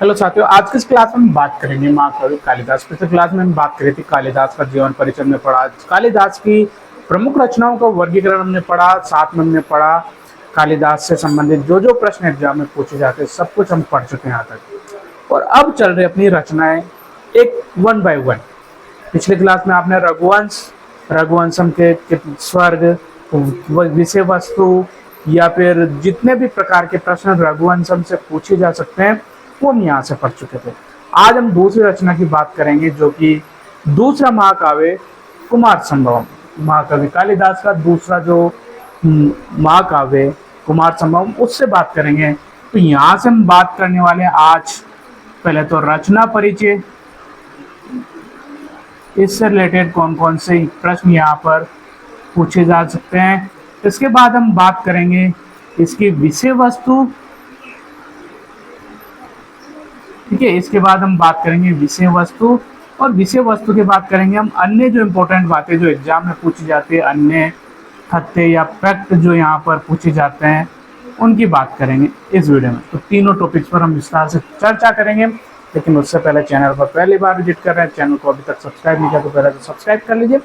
Hello साथियों, आज की इस क्लास में हम बात करेंगे महाकवि कालिदास। पिछले क्लास में हम बात करी थी कालिदास का जीवन परिचय में पढ़ा, कालिदास की प्रमुख रचनाओं का वर्गीकरण हमने पढ़ा, साथ में हमने पढ़ा कालिदास से संबंधित जो जो प्रश्न एग्जाम में पूछे जाते हैं सब कुछ हम पढ़ चुके हैं यहाँ तक। और अब चल रही अपनी रचनाएं एक वन बाय वन। पिछले क्लास में आपने रघुवंश, रघुवंशम के स्वर्ग, विषय वस्तु या फिर जितने भी प्रकार के प्रश्न रघुवंशम से पूछे जा सकते हैं वो हम यहाँ से पढ़ चुके थे। आज हम दूसरी रचना की बात करेंगे जो कि दूसरा महाकाव्य कुमार संभवम, महाकवि कालिदास का दूसरा जो महाकाव्य कुमार संभवम, उससे बात करेंगे। तो यहाँ से हम बात करने वाले हैं आज पहले तो रचना परिचय, इससे रिलेटेड कौन कौन से प्रश्न यहाँ पर पूछे जा सकते हैं। इसके बाद हम बात करेंगे इसकी विषय वस्तु, ठीक है। इसके बाद हम बात करेंगे विषय वस्तु, और विषय वस्तु के बाद करेंगे हम अन्य जो इम्पोर्टेंट बातें जो एग्जाम में पूछी जाती है, अन्य तथ्य या फैक्ट जो यहाँ पर पूछे जाते हैं उनकी बात करेंगे इस वीडियो में। तो तीनों टॉपिक्स पर हम विस्तार से चर्चा करेंगे, लेकिन उससे पहले चैनल पर पहली बार विजिट कर रहे हैं, चैनल को अभी तक सब्सक्राइब नहीं किया तो पहले तो सब्सक्राइब कर लीजिए,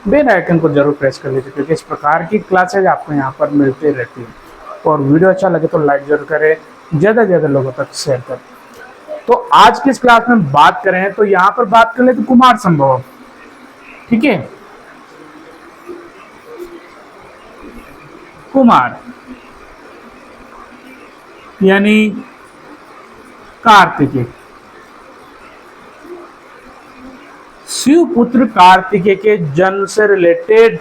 बेल आइकन को जरूर प्रेस कर लीजिए, क्योंकि इस प्रकार की क्लासेज आपको यहाँ पर मिलती रहती है। और वीडियो अच्छा लगे तो लाइक जरूर करें, ज़्यादा से ज़्यादा लोगों तक शेयर करें। तो आज की इस क्लास में बात करें तो यहाँ पर बात कर ले तो कुमार संभवम, ठीक है। कुमार यानी कार्तिकेय, शिवपुत्र कार्तिकेय के जन्म से रिलेटेड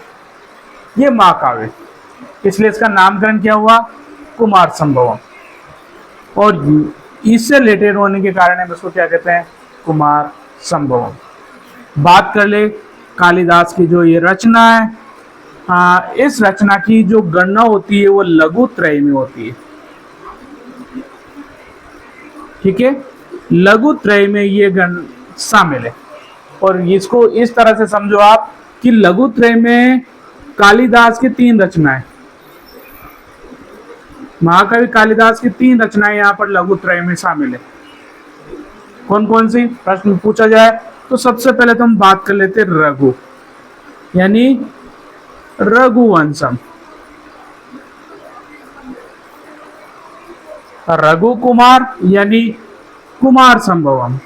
ये महाकाव्य, इसलिए इसका नामकरण क्या हुआ कुमार संभवम। और इससे रिलेटेड होने के कारण हम इसको क्या कहते हैं कुमार संभवम। बात कर ले कालिदास की जो ये रचना है, इस रचना की जो गणना होती है वो लघु त्रय में होती है, ठीक है। लघु त्रय में ये गण शामिल है, और इसको इस तरह से समझो आप कि लघु त्रय में कालिदास की 3 रचनाएं, महाकवि कालिदास की 3 रचनाएं यहाँ पर लघु त्रय में शामिल है। कौन कौन सी प्रश्न पूछा जाए तो सबसे पहले तो हम बात कर लेते रघु यानी रघुवंशम, रघु कुमार यानी कुमार संभवम,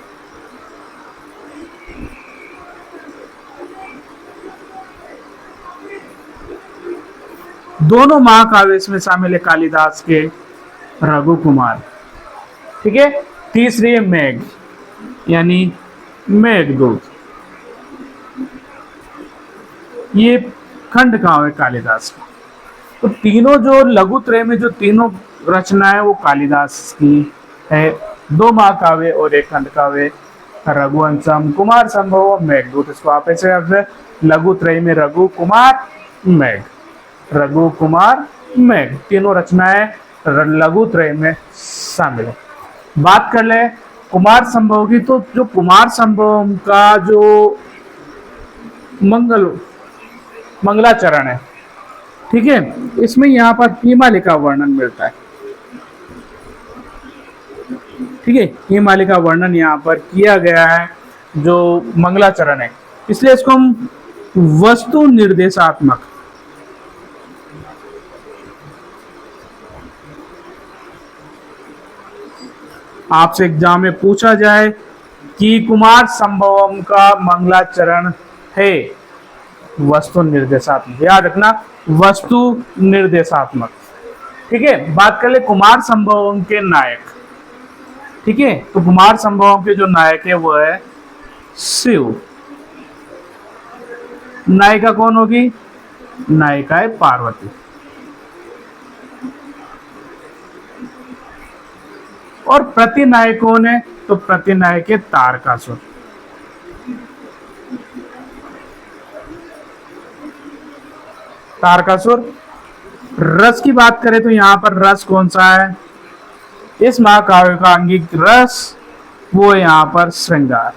दोनों महाकाव्य इसमें शामिल है कालिदास के रघु कुमार, ठीक है। तीसरी है मेघ यानी मेघदूत, ये खंड काव्य कालिदास का। तो तीनों जो लघु त्रय में जो तीनों रचनाएं वो कालिदास की है, 2 महाकाव्य और 1 खंड काव्य रघुवंशम, कुमार संभव, मेघदूत। इसको आप ऐसे लघु त्रय में रघु कुमार मेघ, रघु कुमार मेघ, तीनों रचनाएं लघु त्रय में शामिल है। बात कर ले कुमार संभव की, तो जो कुमार संभव का जो मंगलाचरण है, ठीक है, इसमें यहाँ पर हिमालय का वर्णन मिलता है, ठीक है। हिमालय का वर्णन यहाँ पर किया गया है जो मंगलाचरण है, इसलिए इसको हम वस्तु निर्देशात्मक, आपसे एग्जाम में पूछा जाए कि कुमार संभवम का मंगलाचरण है वस्तु निर्देशात्मक, याद रखना वस्तु निर्देशात्मक, ठीक है। बात कर ले कुमार संभवम के नायक, ठीक है। तो कुमार संभवम के जो नायक है वो है शिव, नायिका कौन होगी, नायिका है पार्वती, और प्रतिनायक कौन है, तो प्रतिनायक है तारकासुर। तारकासुर। रस की बात करें तो यहाँ पर रस कौन सा है, इस महाकाव्य का अंगिक रस वो है यहाँ पर श्रृंगार।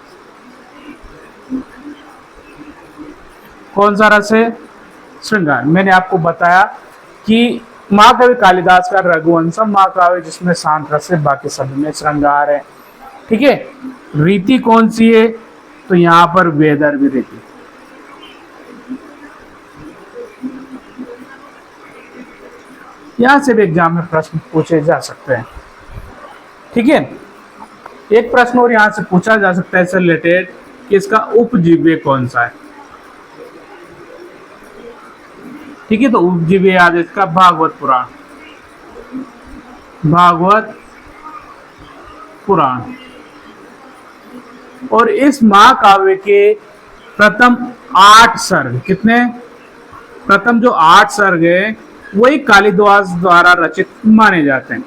कौन सा रस है, श्रृंगार। मैंने आपको बताया कि महाकवि कालिदास का रघुवंशम महाकाव्य जिसमें शांत रस है, बाकी सभी में श्रृंगार है। ठीक है। रीति कौन सी है? तो यहाँ पर वेदर्भी रीति। यहां से भी एग्जाम में प्रश्न पूछे जा सकते हैं। ठीक है। एक प्रश्न और यहां से पूछा जा सकता है इससे रिलेटेड कि इसका उपजीव्य कौन सा है। ठीक है, तो उपजीव्य याद है इसका भागवत पुराण। भागवत पुराण। और इस महाकाव्य के प्रथम 8 सर्ग, कितने? प्रथम जो 8 सर्ग है वही कालिदास द्वारा रचित माने जाते हैं।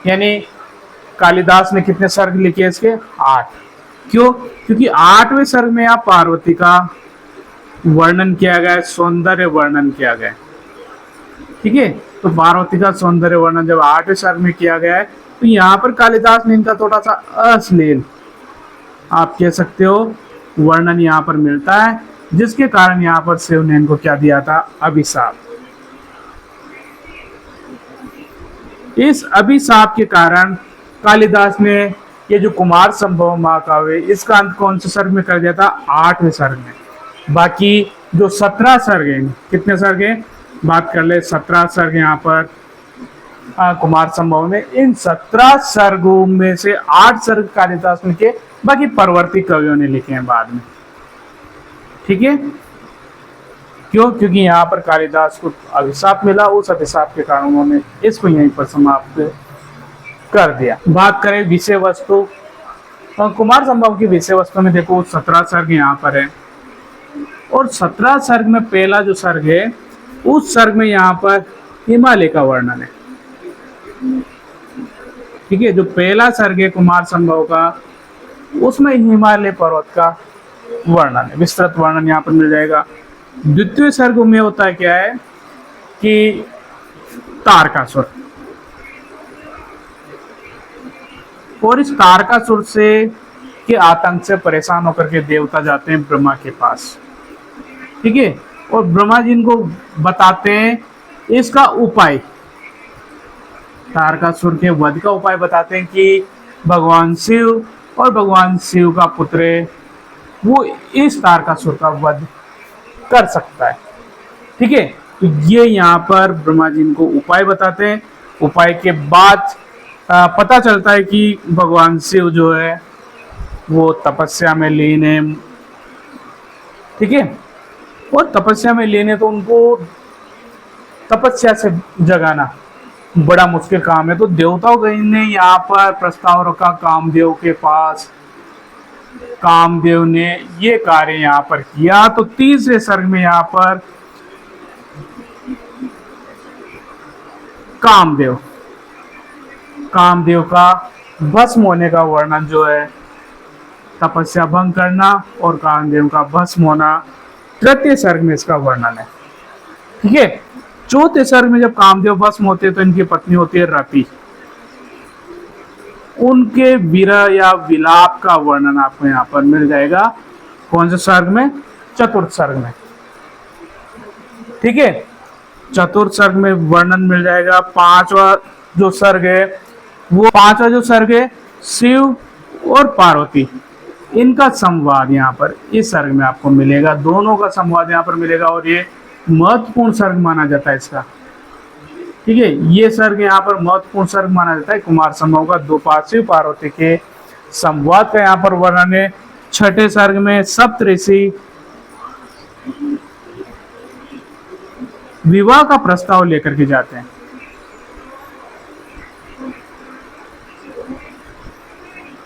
यानी कालिदास ने कितने सर्ग लिखे इसके? 8। क्यों? क्योंकि 8वें सर्ग में यहाँ पार्वती का वर्णन किया गया है, सौंदर्य वर्णन किया गया है। ठीक है, तो पार्वती का सौंदर्य वर्णन जब 8वें सर्ग में किया गया है तो यहाँ पर कालिदास ने इनका थोड़ा सा अश्लील, आप कह सकते हो, वर्णन यहाँ पर मिलता है, जिसके कारण यहाँ पर शिव ने इनको क्या दिया था? अभिशाप। इस अभिशाप के कारण कालिदास ने ये जो कुमार संभव महाकाव्य इसका अंत कौन से सर्ग में कर दिया था? 8वें सर्ग में। बाकी जो 17 सर्ग हैं, कितने सर्ग हैं? बात कर ले, 17 सर्ग यहाँ पर कुमार संभव में। इन 17 सर्गों में से 8 सर्ग कालिदास ने लिखे, बाकी परवर्ती कवियों ने लिखे हैं बाद में। ठीक है, क्यों? क्योंकि यहाँ पर कालिदास को अभिशाप मिला, उस अभिशाप के कारण उन्होंने इसको यहीं पर समाप्त कर दिया। बात करें विषय वस्तु, कुमार संभव की विषय वस्तु में देखो 17 सर्ग यहाँ पर है, और 17 सर्ग में पहला जो सर्ग है उस सर्ग में यहाँ पर हिमालय का वर्णन है। ठीक है, जो पहला सर्ग है कुमार संभव का उसमें हिमालय पर्वत का वर्णन है, विस्तृत वर्णन यहाँ पर मिल जाएगा। द्वितीय सर्ग में होता है क्या है कि तारकासुर, और इस तारकासुर से के आतंक से परेशान होकर के देवता जाते हैं ब्रह्मा के पास। ठीक है, और ब्रह्मा जी इनको बताते हैं इसका उपाय, तारकासुर के वध का उपाय बताते हैं कि भगवान शिव और भगवान शिव का पुत्र है वो इस तारकासुर का वध कर सकता है। ठीक है, तो ये यहाँ पर ब्रह्मा जी इनको उपाय बताते हैं। उपाय के बाद पता चलता है कि भगवान शिव जो है वो तपस्या में लीन है। ठीक है, और तपस्या में लीन है तो उनको तपस्या से जगाना बड़ा मुश्किल काम है। तो देवताओं ने यहाँ पर प्रस्ताव रखा कामदेव के पास, कामदेव ने ये कार्य यहाँ पर किया। तो तीसरे सर्ग में यहाँ पर कामदेव का भस्म होने का वर्णन जो है, तपस्या भंग करना और कामदेव का भस्म होना, तृतीय सर्ग में इसका वर्णन है। ठीक है, चौथे सर्ग में जब कामदेव भस्म होते हैं तो इनकी पत्नी होती है रति, उनके विरह या विलाप का वर्णन आपको यहाँ पर मिल जाएगा। कौन से सर्ग में? चतुर्थ सर्ग में। ठीक है, चतुर्थ सर्ग में वर्णन मिल जाएगा। पांचवा जो सर्ग है वो, पांचवा जो सर्ग है शिव और पार्वती, इनका संवाद यहाँ पर इस सर्ग में आपको मिलेगा। दोनों का संवाद यहाँ पर मिलेगा और ये महत्वपूर्ण सर्ग माना जाता है इसका। ठीक है, ये सर्ग यहाँ पर महत्वपूर्ण सर्ग माना जाता है। कुमार संभव का द्रुपद शिव पार्वती के संवाद का यहाँ पर वर्णन है। छठे सर्ग में सप्तऋषि विवाह का प्रस्ताव लेकर के जाते हैं।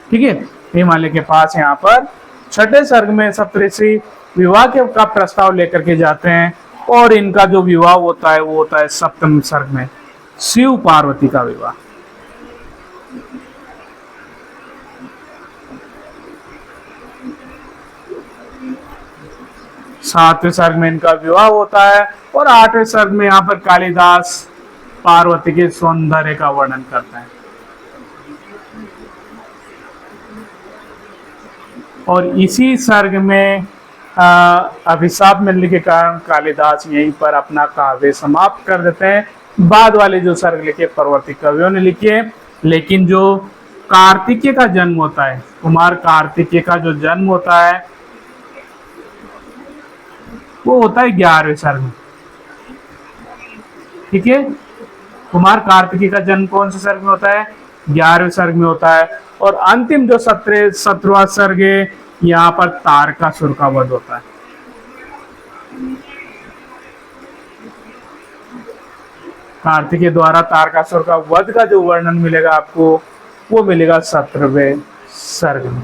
ठीक है, हिमालय के पास यहाँ पर छठे सर्ग में सप्तऋषि विवाह का प्रस्ताव लेकर के जाते हैं, और इनका जो विवाह होता है वो होता है सप्तम सर्ग में, शिव पार्वती का विवाह। सातवें सर्ग में इनका विवाह होता है, और आठवें सर्ग में यहाँ पर कालिदास पार्वती के सौंदर्य का वर्णन करते हैं। और इसी सर्ग में अभिशाप मिलने के कारण कालिदास यहीं पर अपना काव्य समाप्त कर देते हैं। बाद वाले जो सर्ग लिखे परवर्ती कवियों ने लिखे, लेकिन जो कार्तिकेय का जन्म होता है, कुमार कार्तिकेय का जो जन्म होता है वो होता है 11वें सर्ग में। ठीक है, कुमार कार्तिकेय का जन्म कौन से सर्ग में होता है? 11वें सर्ग में होता है। और अंतिम जो 17वां सर्ग है, यहाँ पर तारकासुर का वध होता है। कार्तिकेय द्वारा तारकासुर का वध का जो वर्णन मिलेगा आपको, वो मिलेगा 17वें सर्ग में।